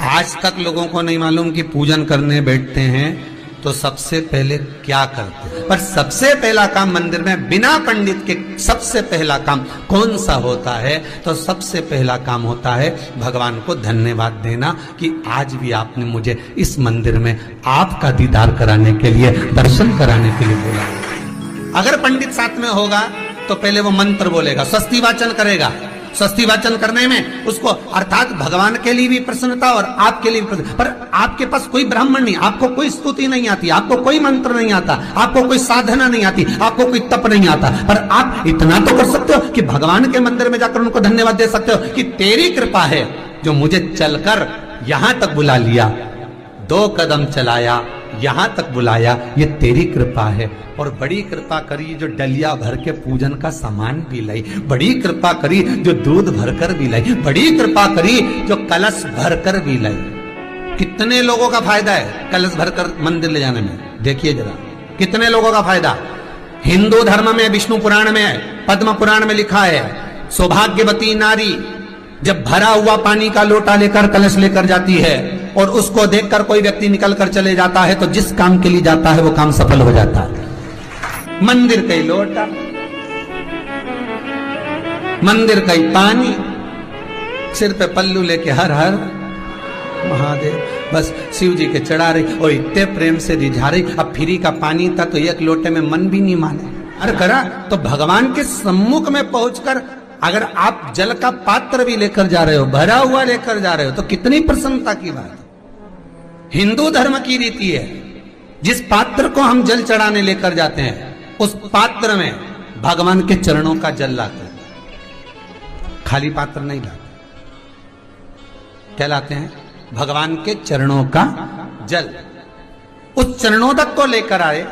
आज तक लोगों को नहीं मालूम कि पूजन करने बैठते हैं तो सबसे पहले क्या करते हैं। पर सबसे पहला काम मंदिर में बिना पंडित के सबसे पहला काम कौन सा होता है? तो सबसे पहला काम होता है भगवान को धन्यवाद देना कि आज भी आपने मुझे इस मंदिर में आपका दीदार कराने के लिए, दर्शन कराने के लिए बोला। अगर पंडित साथ में होगा तो पहले वो मंत्र बोलेगा, स्वस्ति वाचन करेगा। स्वस्ति वाचन करने में उसको अर्थात भगवान के लिए भी प्रसन्नता और आपके लिए भी प्रसन्नता। पर आपके पास कोई ब्राह्मण नहीं, आपको कोई स्तुति नहीं आती, आपको कोई मंत्र नहीं आता, आपको कोई साधना नहीं आती, आपको कोई तप नहीं आता, पर आप इतना तो कर सकते हो कि भगवान के मंदिर में जाकर उनको धन्यवाद दे सकते हो कि तेरी कृपा है जो मुझे चलकर यहां तक बुला लिया, 2 कदम चलाया, यहां तक बुलाया, ये तेरी कृपा है। और बड़ी कृपा करी जो डलिया भर के पूजन का सामान भी लाई, बड़ी कृपा करी जो दूध भरकर भी लाई, बड़ी कृपा करी जो कलश भरकर भी लाई। कितने लोगों का फायदा है कलश भरकर मंदिर ले जाने में? देखिए जरा कितने लोगों का फायदा। हिंदू धर्म में विष्णु पुराण में, पद्म पुराण में लिखा है, सौभाग्यवती नारी जब भरा हुआ पानी का लोटा लेकर कलश लेकर जाती है और उसको देखकर कोई व्यक्ति निकल कर चले जाता है तो जिस काम के लिए जाता है वो काम सफल हो जाता है। मंदिर का ही लोटा, मंदिर का ही पानी, सिर पे पल्लू लेके हर हर महादेव बस शिव जी के चढ़ा रही और इतने प्रेम से रिझा रही। अब फ्री का पानी था तो एक लोटे में मन भी नहीं माने। अरे करा तो भगवान के सम्मुख में पहुंचकर अगर आप जल का पात्र भी लेकर जा रहे हो, भरा हुआ लेकर जा रहे हो, तो कितनी प्रसन्नता की बात। हिंदू धर्म की रीति है, जिस पात्र को हम जल चढ़ाने लेकर जाते हैं उस पात्र में भगवान के चरणों का जल लाते हैं, खाली पात्र नहीं लाते। क्या लाते हैं? भगवान के चरणों का जल। उस चरणोदक को लेकर आए,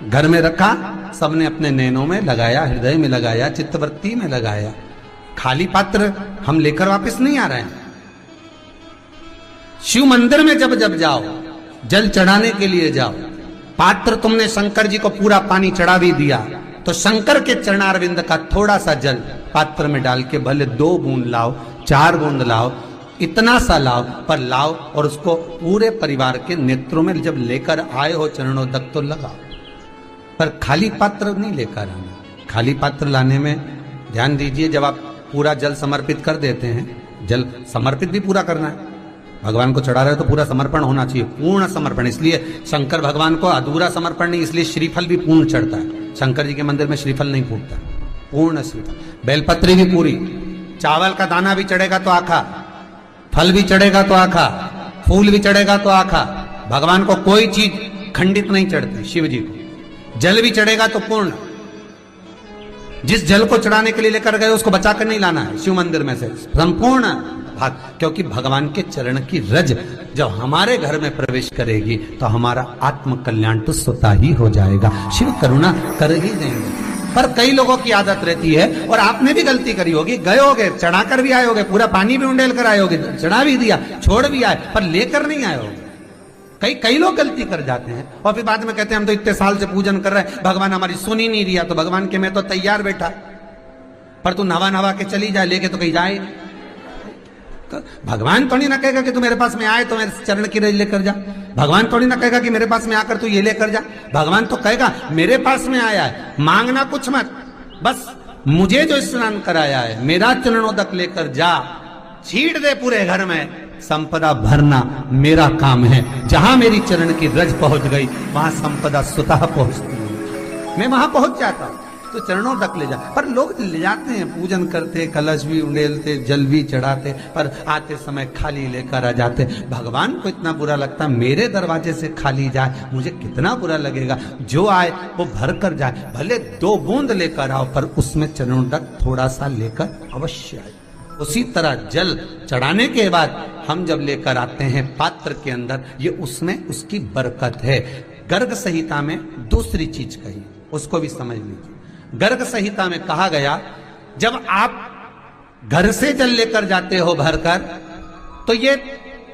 घर में रखा, सबने अपने नैनों में लगाया, हृदय में लगाया, चित्तवृत्ति में लगाया। खाली पात्र हम लेकर वापस नहीं आ रहे हैं। शिव मंदिर में जब जब जाओ, जल चढ़ाने के लिए जाओ, पात्र तुमने शंकर जी को पूरा पानी चढ़ा भी दिया तो शंकर के चरणारविंद का थोड़ा सा जल पात्र में डाल के भले 2 बूंद लाओ, 4 बूंद लाओ, इतना सा लाओ, पर लाओ और उसको पूरे परिवार के नेत्रों में जब लेकर आए हो चरणोदक तो लगाओ। पर खाली पात्र नहीं लेकर आना। खाली पात्र लाने में ध्यान दीजिए, जब आप पूरा जल समर्पित कर देते हैं, जल समर्पित भी पूरा करना है, भगवान को चढ़ा रहे हो तो पूरा समर्पण होना चाहिए, पूर्ण समर्पण। इसलिए शंकर भगवान को अधूरा समर्पण नहीं, इसलिए श्रीफल भी पूर्ण चढ़ता है। शंकर जी के मंदिर में श्रीफल नहीं फूटता, पूर्ण श्रीफल। बेलपत्री भी पूरी, चावल का दाना भी चढ़ेगा तो आखा, फल भी चढ़ेगा तो आखा, फूल भी चढ़ेगा तो आखा। भगवान को कोई चीज खंडित नहीं चढ़ती, शिव जी को जल भी चढ़ेगा तो पूर्ण। जिस जल को चढ़ाने के लिए लेकर गए उसको बचा कर नहीं लाना है शिव मंदिर में से, संपूर्ण भाग। क्योंकि भगवान के चरण की रज जब हमारे घर में प्रवेश करेगी तो हमारा आत्म कल्याण तो स्वतः ही हो जाएगा। शिव करुणा कर ही देंगे। पर कई लोगों की आदत रहती है, और आपने भी गलती करी होगी, गए होगे, चढ़ाकर भी आए होगे, पूरा पानी भी उंडेल कर आए होगे, चढ़ा भी दिया, छोड़ भी आए, पर लेकर नहीं आए होगे। कई लोग गलती कर जाते हैं और फिर बाद में कहते हैं हम तो इतने साल से पूजन कर रहे हैं, भगवान हमारी सुन ही नहीं दिया। तो भगवान के मैं तो तैयार बैठा, पर तू नवा के चली जाए, लेके तो कहीं जाए। तो भगवान थोड़ी ना कहेगा कि तू मेरे पास में आए तो मेरे चरण की रज लेकर जा। भगवान थोड़ी ना कहेगा कि मेरे पास में आकर तू ये लेकर जा। भगवान तो कहेगा मेरे पास में आया है, मांगना कुछ मत, बस मुझे जो स्नान कराया है मेरा चरणोदक लेकर जा, छीट दे पूरे घर में, संपदा भरना मेरा काम है। जहां मेरी चरण की रज पहुंच गई वहां संपदा स्वतः पहुंचती है, मैं वहां पहुंच जाता हूं। तो चरणों तक ले जा, पर लोग ले जाते हैं, पूजन करते, कलश भी उंडेलते, जल भी चढ़ाते, पर आते समय खाली लेकर आ जाते। भगवान को इतना बुरा लगता, मेरे दरवाजे से खाली जाए मुझे कितना बुरा लगेगा। जो आए वो भर कर जाए, भले 2 बूंद लेकर आओ, पर उसमें चरणों तक थोड़ा सा लेकर अवश्य आए। उसी तरह जल चढ़ाने के बाद हम जब लेकर आते हैं पात्र के अंदर, ये उसमें उसकी बरकत है। गर्ग संहिता में दूसरी चीज कही, उसको भी समझ लीजिए। गर्ग संहिता में कहा गया, जब आप घर से जल लेकर जाते हो भरकर, तो ये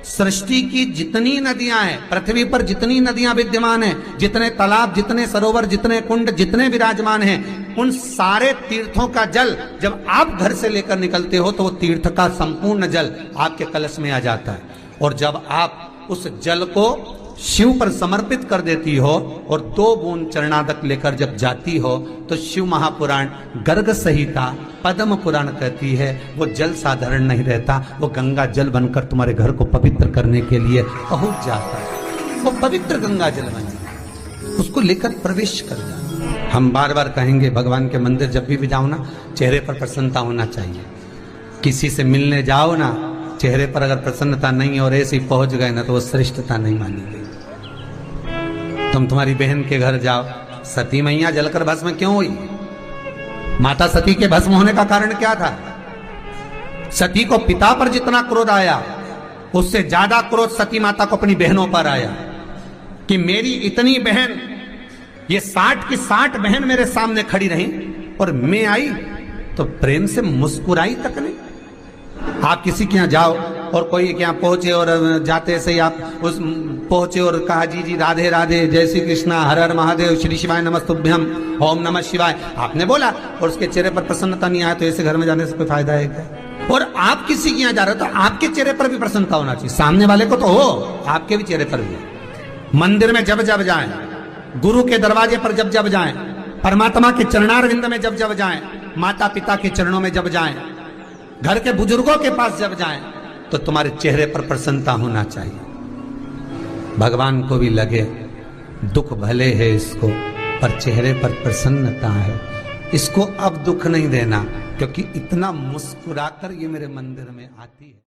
सृष्टि की जितनी नदियां हैं, पृथ्वी पर जितनी नदियां विद्यमान हैं, जितने तालाब, जितने सरोवर, जितने कुंड, जितने विराजमान हैं, उन सारे तीर्थों का जल जब आप घर से लेकर निकलते हो तो वो तीर्थ का संपूर्ण जल आपके कलश में आ जाता है। और जब आप उस जल को शिव पर समर्पित कर देती हो और 2 बूंद चरणादक लेकर जब जाती हो तो शिव महापुराण गर्ग संहिता पद्म पुराण कहती है वो जल साधारण नहीं रहता, वो गंगा जल बनकर तुम्हारे घर को पवित्र करने के लिए पहुंच जाता है। वो पवित्र गंगा जल बन जाता, उसको लेकर प्रवेश कर जाओ। हम बार बार कहेंगे भगवान के मंदिर जब भी जाओ ना, चेहरे पर प्रसन्नता होना चाहिए। किसी से मिलने जाओ ना, चेहरे पर अगर प्रसन्नता नहीं और ऐसे ही पहुंच गए ना तो वो श्रेष्ठता नहीं मानी गई। तुम तुम्हारी बहन के घर जाओ, सती मैया जलकर भस्म क्यों हुई? माता सती के भस्म होने का कारण क्या था? सती को पिता पर जितना क्रोध आया उससे ज्यादा क्रोध सती माता को अपनी बहनों पर आया कि मेरी इतनी बहन, ये 60 की 60 बहन मेरे सामने खड़ी रही और मैं आई तो प्रेम से मुस्कुराई तक नहीं। आप किसी के यहाँ जाओ और कोई के यहाँ पहुंचे और जाते से ही आप उस पहुंचे और कहा जी जी राधे राधे, जय श्री कृष्णा, हर हर महादेव, श्री शिवाय नमस्तुभ्यम, ओम नमः शिवाय आपने बोला और उसके चेहरे पर प्रसन्नता नहीं आया तो ऐसे घर में जाने से कोई फायदा है क्या? और आप किसी के यहाँ जा रहे हो तो आपके चेहरे पर भी प्रसन्नता होना चाहिए, सामने वाले को तो हो, आपके भी चेहरे पर भी। मंदिर में जब जब जाएं, गुरु के दरवाजे पर जब जब जाएं, परमात्मा के चरणारविंद में जब जब जाएं, माता पिता के चरणों में जब जाएं, घर के बुजुर्गों के पास जब जाएं तो तुम्हारे चेहरे पर प्रसन्नता होना चाहिए। भगवान को भी लगे दुख भले है इसको पर चेहरे पर प्रसन्नता है, इसको अब दुख नहीं देना क्योंकि इतना मुस्कुराकर ये मेरे मंदिर में आती है।